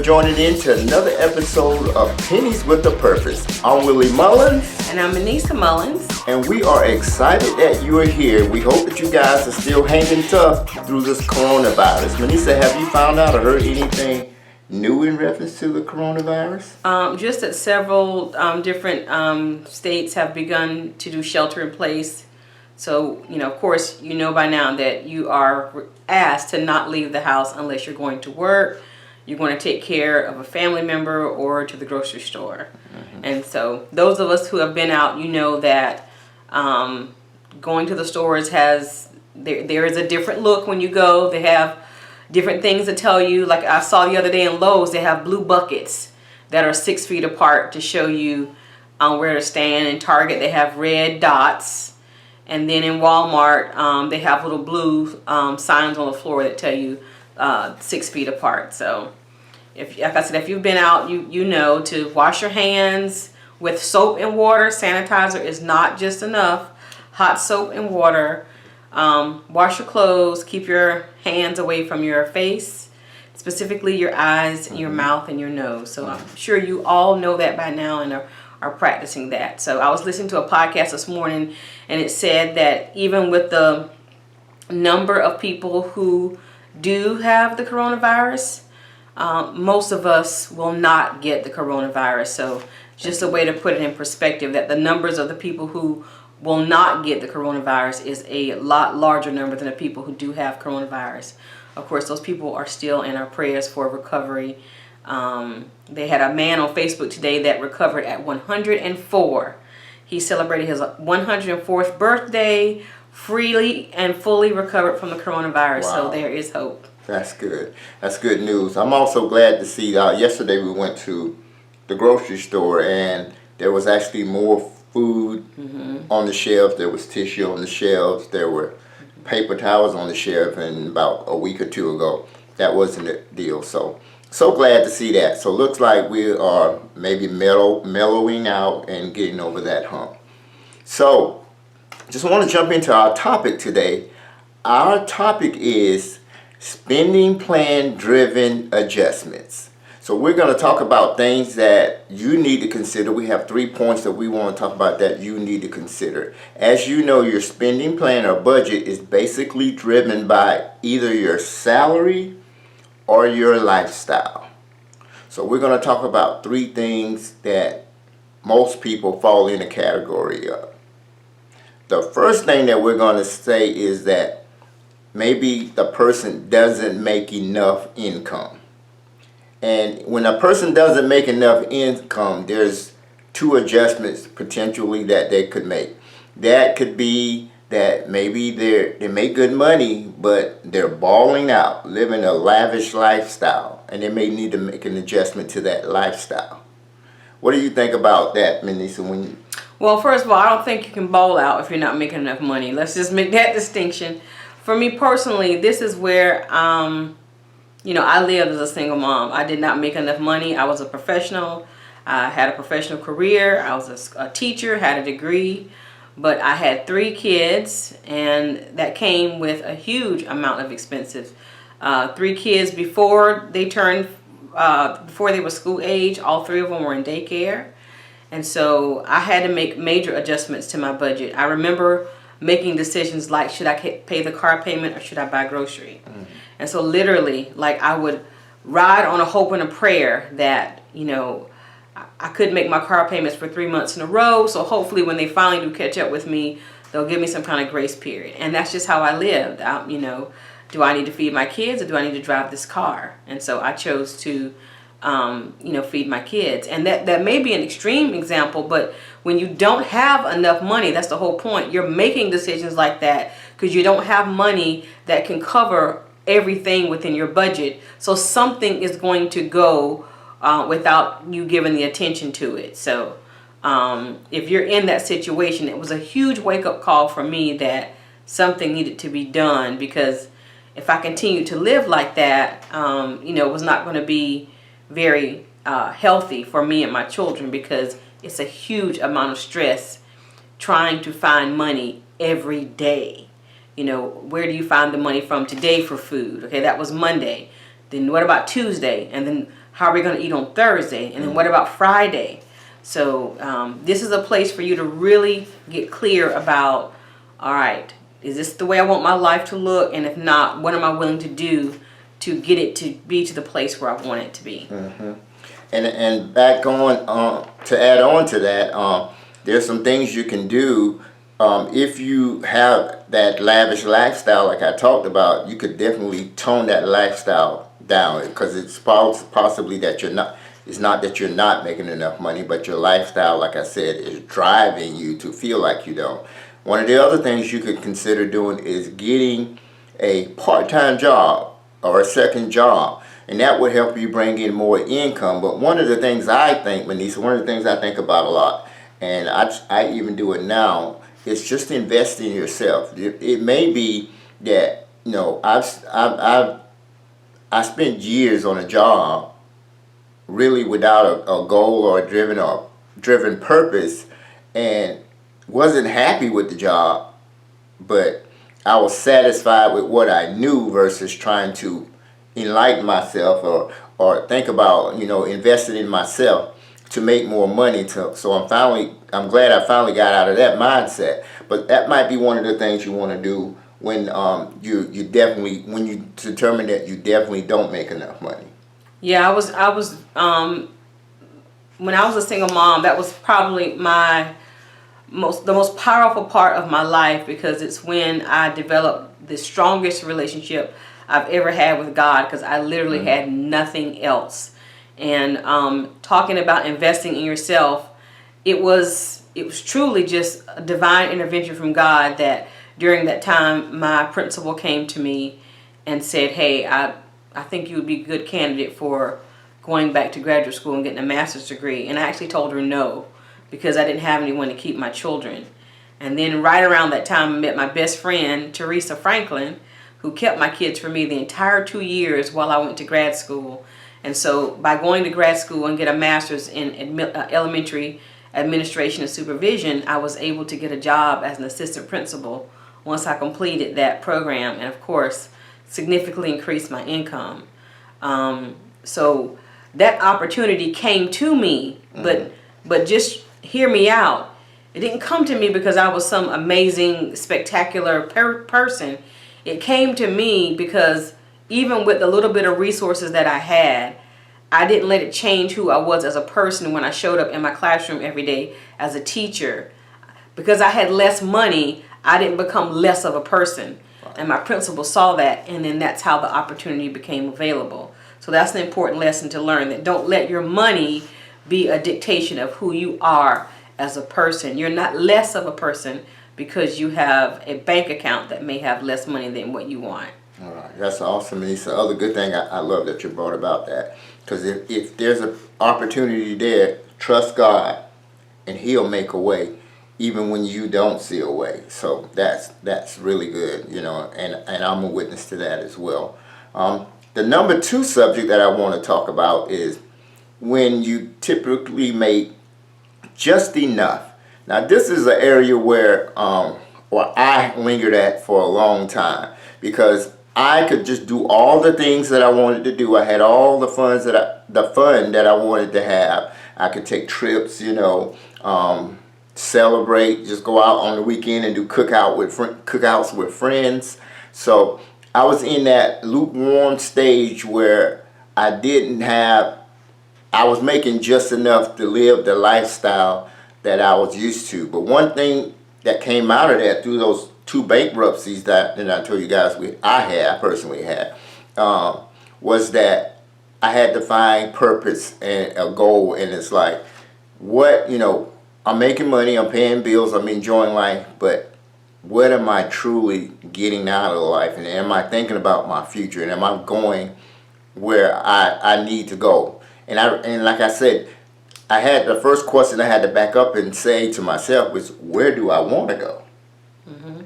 joining in to another episode of Pennies with a Purpose. I'm Willie Mullins. And I'm Manisa Mullins. And we are excited that you are here. We hope that you guys are still hanging tough through this coronavirus. Manisa, have you found out or heard anything new in reference to the coronavirus? Just that several different states have begun to do shelter in place. So, of course, by now that you are asked to not leave the house unless you're going to work, you're going to take care of a family member, or to the grocery store. Mm-hmm. And so those of us who have been out, that going to the stores there is a different look when you go. They have different things to tell you. Like I saw the other day in Lowe's, they have blue buckets that are 6 feet apart to show you where to stand. In Target, they have red dots. And then in Walmart, they have little blue signs on the floor that tell you 6 feet apart. So, if you've been out, you know to wash your hands with soap and water. Sanitizer is not just enough. Hot soap and water. Wash your clothes. Keep your hands away from your face, specifically your eyes, your mouth, and your nose. So I'm sure you all know that by now and are practicing that. So I was listening to a podcast this morning, and it said that even with the number of people who do have the coronavirus, most of us will not get the coronavirus. So just a way to put it in perspective, that the numbers of the people who will not get the coronavirus is a lot larger number than the people who do have coronavirus. Of course, those people are still in our prayers for recovery. They had a man on Facebook today that recovered at 104. He celebrated his 104th birthday, freely and fully recovered from the coronavirus. Wow. So there is hope. That's good. That's good news. I'm also glad to see, yesterday we went to the grocery store and there was actually more food on the shelves. There was tissue on the shelves. There were paper towels on the shelf. And about a week or two ago, that wasn't a deal. So glad to see that. So looks like we are maybe mellowing out and getting over that hump. So just want to jump into our topic today. Our topic is spending plan driven adjustments. So we're going to talk about things that you need to consider. We have 3 points that we want to talk about that you need to consider. As you know, your spending plan or budget is basically driven by either your salary or your lifestyle. So we're going to talk about 3 things that most people fall in the category of. The first thing that we're going to say is that maybe the person doesn't make enough income. And when a person doesn't make enough income, there's 2 adjustments potentially that they could make. That could be that maybe they make good money, but they're balling out, living a lavish lifestyle, and they may need to make an adjustment to that lifestyle. What do you think about that, Manisa? Well, first of all, I don't think you can ball out if you're not making enough money. Let's just make that distinction. For me personally, this is where, I lived as a single mom. I did not make enough money. I was a professional. I had a professional career. I was a teacher, had a degree. But I had 3 kids, and that came with a huge amount of expenses. 3 kids before they were school age, all 3 of them were in daycare. And so I had to make major adjustments to my budget. I remember making decisions like, should I pay the car payment or should I buy grocery? Mm-hmm. And so literally, I would ride on a hope and a prayer that, I could make my car payments for 3 months in a row. So hopefully when they finally do catch up with me, they'll give me some kind of grace period. And that's just how I lived. Do I need to feed my kids or do I need to drive this car? And so I chose to, feed my kids. And that may be an extreme example, but when you don't have enough money, that's the whole point. You're making decisions like that because you don't have money that can cover everything within your budget. So something is going to go without you giving the attention to it. So if you're in that situation, it was a huge wake-up call for me that something needed to be done, because if I continue to live like that, it was not going to be very healthy for me and my children, because it's a huge amount of stress trying to find money every day. Where do you find the money from today for food? Okay, that was Monday. Then what about Tuesday? And then how are we going to eat on Thursday? And then what about Friday? So this is a place for you to really get clear about, all right, is this the way I want my life to look? And if not, what am I willing to do to get it to be to the place where I want it to be? Mm-hmm. And back on, to add on to that, there's some things you can do. If you have that lavish lifestyle like I talked about, you could definitely tone that lifestyle down, because it's possibly that it's not that you're not making enough money, but your lifestyle, like I said, is driving you to feel like you don't. One of the other things you could consider doing is getting a part-time job or a second job, and that would help you bring in more income. But one of the things I think, Manisa, one of the things I think about a lot, and I even do it now, is just invest in yourself. It may be that, you know, I spent years on a job really without a goal or a driven purpose, and wasn't happy with the job, but I was satisfied with what I knew versus trying to enlighten myself or think about, you know, investing in myself to make more money. So I'm glad I finally got out of that mindset. But that might be one of the things you want to do when you determine that you definitely don't make enough money. Yeah, I was when I was a single mom, that was probably the most powerful part of my life, because it's when I developed the strongest relationship I've ever had with God, because I literally had nothing else. And talking about investing in yourself, it was truly just a divine intervention from God, that during that time my principal came to me and said, hey, I think you would be a good candidate for going back to graduate school and getting a master's degree. And I actually told her no, because I didn't have anyone to keep my children. And then right around that time, I met my best friend, Teresa Franklin, who kept my kids for me the entire 2 years while I went to grad school. And so by going to grad school and get a master's in elementary administration and supervision, I was able to get a job as an assistant principal once I completed that program, and of course significantly increased my income. So that opportunity came to me, but just hear me out. It didn't come to me because I was some amazing, spectacular person. It came to me because even with the little bit of resources that I had, I didn't let it change who I was as a person when I showed up in my classroom every day as a teacher. Because I had less money, I didn't become less of a person. And my principal saw that, and then that's how the opportunity became available. So that's an important lesson to learn, that don't let your money be a dictation of who you are as a person. You're not less of a person because you have a bank account that may have less money than what you want. All right, that's awesome. And it's the other good thing I love that you brought about that. Because if there's an opportunity there, trust God, and He'll make a way, even when you don't see a way. So that's really good, you know, and I'm a witness to that as well. The number 2 subject that I want to talk about is when you typically make just enough. Now, this is an area where I lingered at for a long time, because I could just do all the things that I wanted to do. I had all the fun that I wanted to have. I could take trips, you know, celebrate, just go out on the weekend and do cookouts with friends. So I was in that lukewarm stage where I was making just enough to live the lifestyle that I was used to. But one thing that came out of that through those 2 bankruptcies that I told you guys I personally had, was that I had to find purpose and a goal. And it's like, what, you know, I'm making money, I'm paying bills, I'm enjoying life, but what am I truly getting out of life? And am I thinking about my future? And am I going where I need to go? And like I said, I had the first question I had to back up and say to myself was, where do I want to go?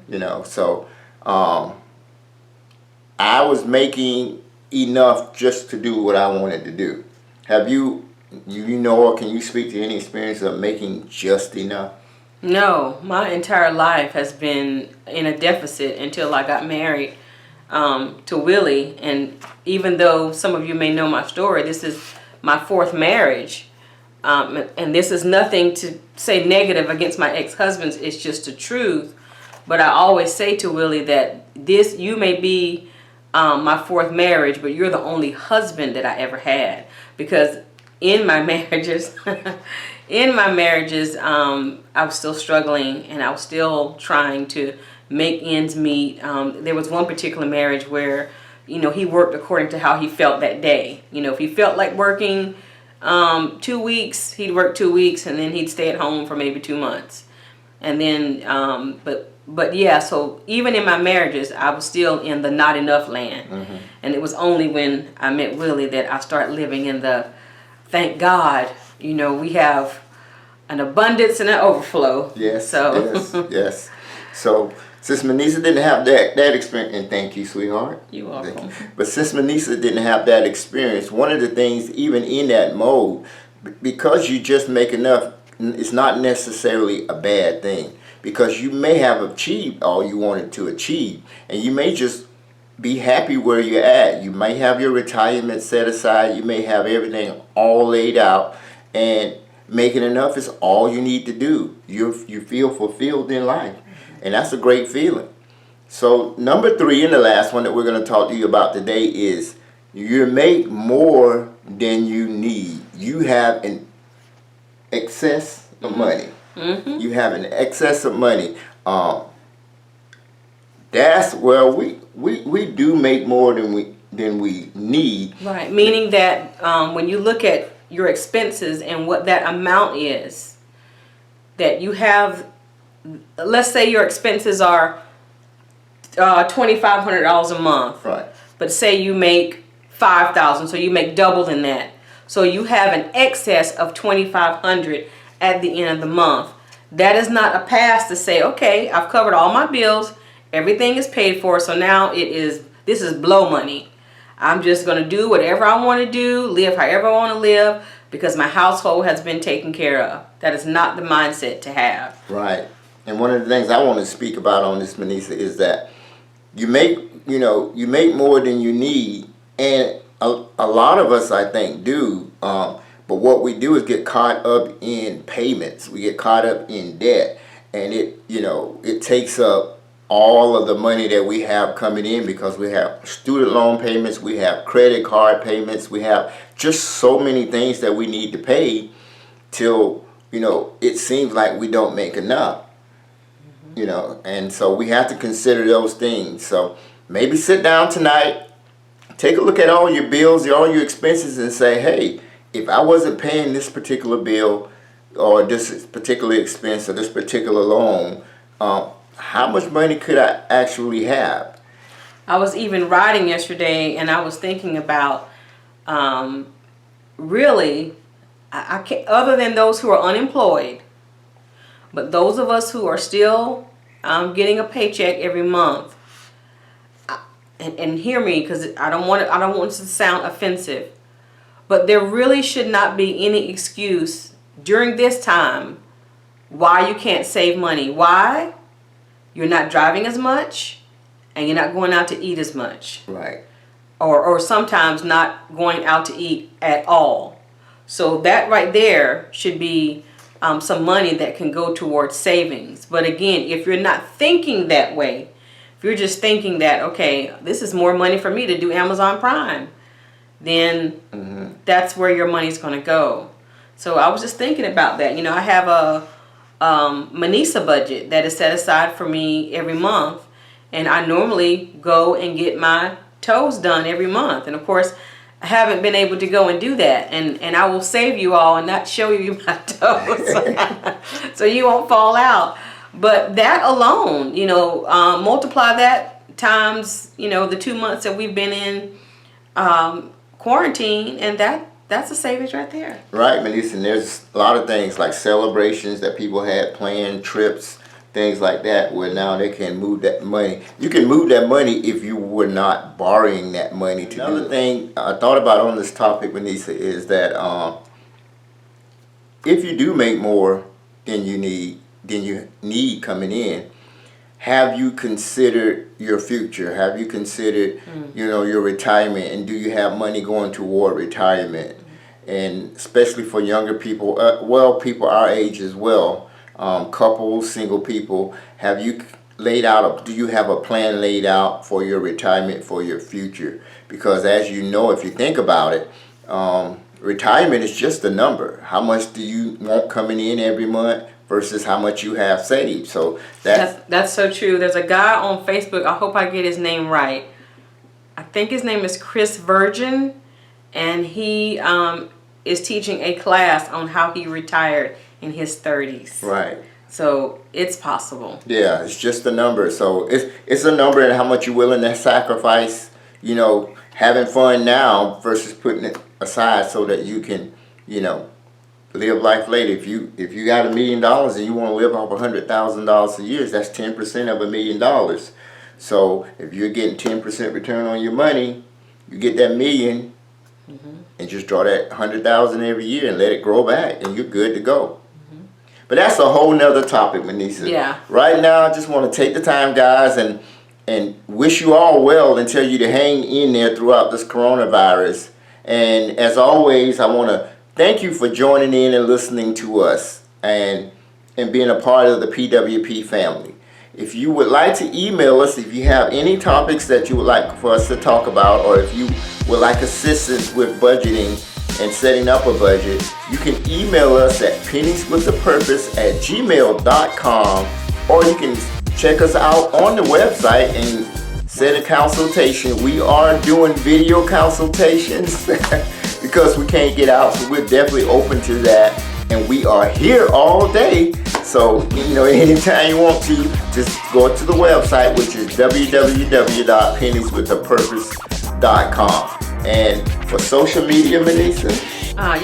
You know, so I was making enough just to do what I wanted to do. Have you know, or can you speak to any experience of making just enough? No, my entire life has been in a deficit until I got married to Willie. And even though some of you may know my story, this is my fourth marriage, and this is nothing to say negative against my ex-husbands, it's just the truth. But I always say to Willie that you may be my fourth marriage, but you're the only husband that I ever had. Because in my marriages, I was still struggling, and I was still trying to make ends meet. There was one particular marriage where, he worked according to how he felt that day. If he felt like working 2 weeks, he'd work 2 weeks, and then he'd stay at home for maybe 2 months. And then, but yeah, so even in my marriages, I was still in the not enough land. Mm-hmm. And it was only when I met Willie that I started living in the, thank God, we have an abundance and an overflow. Yes, so. yes. So since Manisa didn't have that experience, and thank you, sweetheart. You're welcome. But since Manisa didn't have that experience, one of the things, even in that mode, because you just make enough, it's not necessarily a bad thing. Because you may have achieved all you wanted to achieve, and you may just be happy where you're at. You may have your retirement set aside. You may have everything all laid out, and making enough is all you need to do. You feel fulfilled in life, and that's a great feeling. So number 3, and the last one that we're going to talk to you about today is you make more than you need. You have an excess of money. Mm-hmm. You have an excess of money. That's where we do make more than we need. Right, meaning that when you look at your expenses and what that amount is, that you have, let's say your expenses are $2,500 a month. Right. But say you make $5,000, so you make double than that. So you have an excess of $2,500 at the end of the month. That is not a pass to say, okay, I've covered all my bills, everything is paid for, so now this is blow money. I'm just going to do whatever I want to do, live however I want to live, because my household has been taken care of. That is not the mindset to have. Right. And one of the things I want to speak about on this, Manisa, is that you make more than you need, and a lot of us, I think, do. But what we do is get caught up in payments. We get caught up in debt, and it takes up all of the money that we have coming in, because we have student loan payments, we have credit card payments, we have just so many things that we need to pay till, it seems like we don't make enough. And so we have to consider those things. So maybe sit down tonight, take a look at all your bills, all your expenses, and say, hey, if I wasn't paying this particular bill or this particular expense or this particular loan, how much money could I actually have? I was even writing yesterday, and I was thinking about really, I can't, other than those who are unemployed, but those of us who are still getting a paycheck every month, and hear me, because I don't want it to sound offensive. But there really should not be any excuse during this time why you can't save money. Why? You're not driving as much, and you're not going out to eat as much. Right. Or sometimes not going out to eat at all. So that right there should be some money that can go towards savings. But again, if you're not thinking that way, if you're just thinking that, okay, this is more money for me to do Amazon Prime, then that's where your money's going to go. So I was just thinking about that. I have a Manisa budget that is set aside for me every month, and I normally go and get my toes done every month. And of course, I haven't been able to go and do that, and I will save you all and not show you my toes so you won't fall out. But that alone, multiply that times, the 2 months that we've been in quarantine, and that's a savings right there. Right, Manisa. And there's a lot of things like celebrations that people had planned, trips, things like that, where now they can move that money. You can move that money if you were not borrowing that money to do. Another thing I thought about on this topic, Manisa, is that if you do make more than you need coming in, have you considered your future? Have you considered, your retirement? And do you have money going toward retirement? and especially for younger people, people our age as well, couples, single people. Have you do you have a plan laid out for your retirement, for your future? Because as you know, if you think about it, retirement is just a number. How much do you want coming in every month versus how much you have saved? So that's so true. There's a guy on Facebook, I hope I get his name right. I think his name is Chris Virgin, and he is teaching a class on how he retired in his 30s. Right. So it's possible. Yeah, it's just a number. So it's a number, and how much you're willing to sacrifice, you know, having fun now versus putting it aside so that you can, you know, live life later. If you got $1 million and you want to live off $100,000 a year, that's 10% of $1 million. So if you're getting 10% return on your money, you get that million, and just draw that 100,000 every year and let it grow back, and you're good to go. But that's a whole nother topic, Manisa. Yeah. Right now, I just want to take the time, guys, and wish you all well and tell you to hang in there throughout this coronavirus. And as always, I want to thank you for joining in and listening to us and being a part of the PWP family. If you would like to email us, if you have any topics that you would like for us to talk about, or if you would like assistance with budgeting and setting up a budget, you can email us at pennieswithapurpose@gmail.com, or you can check us out on the website and set a consultation. We are doing video consultations because we can't get out, so we're definitely open to that, and we are here all day. So, you know, anytime you want to, just go to the website, which is www.pennieswithapurpose.com. And for social media, Manisa?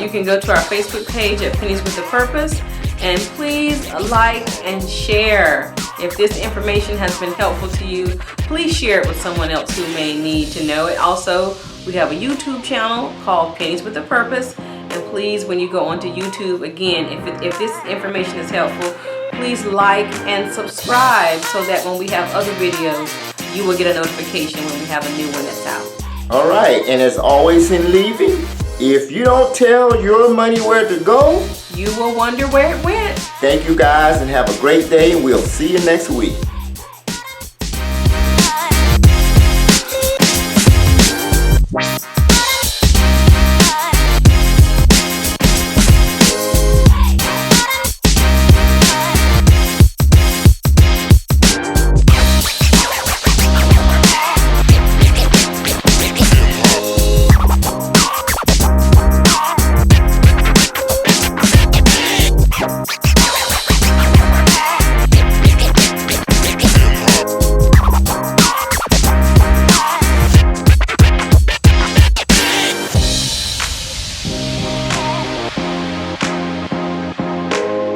You can go to our Facebook page at Pennies with a Purpose, and please like and share. If this information has been helpful to you, please share it with someone else who may need to know it. Also, we have a YouTube channel called Pennies with a Purpose, and please, when you go onto YouTube, again, if this information is helpful, please like and subscribe so that when we have other videos, you will get a notification when we have a new one that's out. All right, and as always in leaving, if you don't tell your money where to go, you will wonder where it went. Thank you guys, and have a great day, and we'll see you next week.